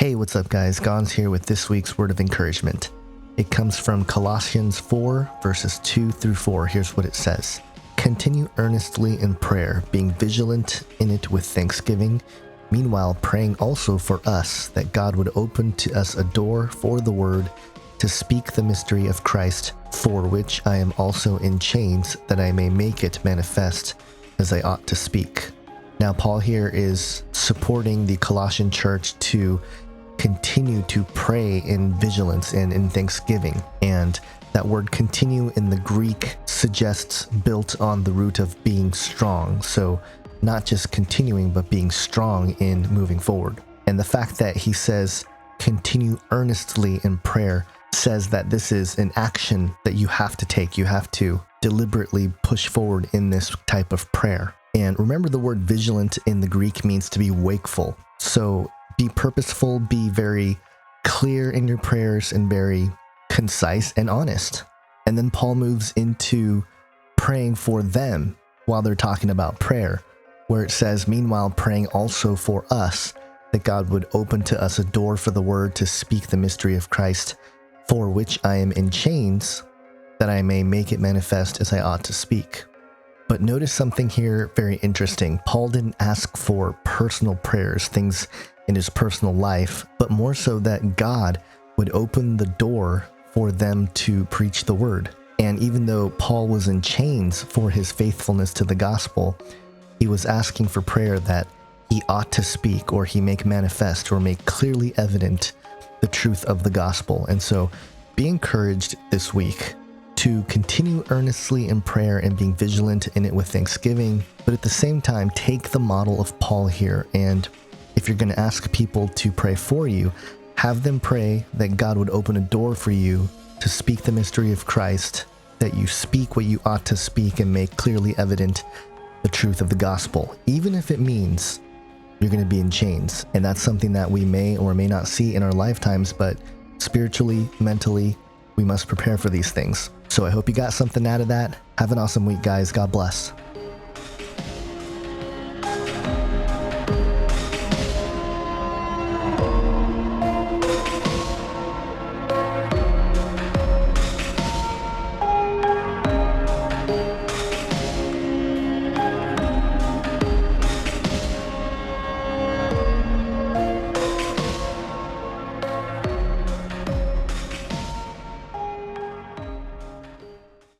Hey, what's up guys? Gons here with this week's word of encouragement. It comes from Colossians 4 verses 2 through 4. Here's what it says. Continue earnestly in prayer, being vigilant in it with thanksgiving, meanwhile praying also for us that God would open to us a door for the word to speak the mystery of Christ, for which I am also in chains, that I may make it manifest as I ought to speak. Now Paul here is supporting the Colossian church to continue to pray in vigilance and in thanksgiving. And that word continue in the Greek suggests built on the root of being strong. So not just continuing, but being strong in moving forward. And the fact that he says continue earnestly in prayer says that this is an action that you have to take. You have to deliberately push forward in this type of prayer. And remember, the word vigilant in the Greek means to be wakeful. So be purposeful, be very clear in your prayers and very concise and honest. And then Paul moves into praying for them while they're talking about prayer, where it says, meanwhile, praying also for us, that God would open to us a door for the word to speak the mystery of Christ, for which I am in chains, that I may make it manifest as I ought to speak. But notice something here very interesting. Paul didn't ask for personal prayers, things in his personal life, but more so that God would open the door for them to preach the word. And even though Paul was in chains for his faithfulness to the gospel, he was asking for prayer that he ought to speak, or he make manifest, or make clearly evident the truth of the gospel. And so be encouraged this week to continue earnestly in prayer and being vigilant in it with thanksgiving, but at the same time, take the model of Paul here. And if you're going to ask people to pray for you, have them pray that God would open a door for you to speak the mystery of Christ, that you speak what you ought to speak and make clearly evident the truth of the gospel, even if it means you're going to be in chains. And that's something that we may or may not see in our lifetimes, but spiritually, mentally, we must prepare for these things. So I hope you got something out of that. Have an awesome week, guys. God bless.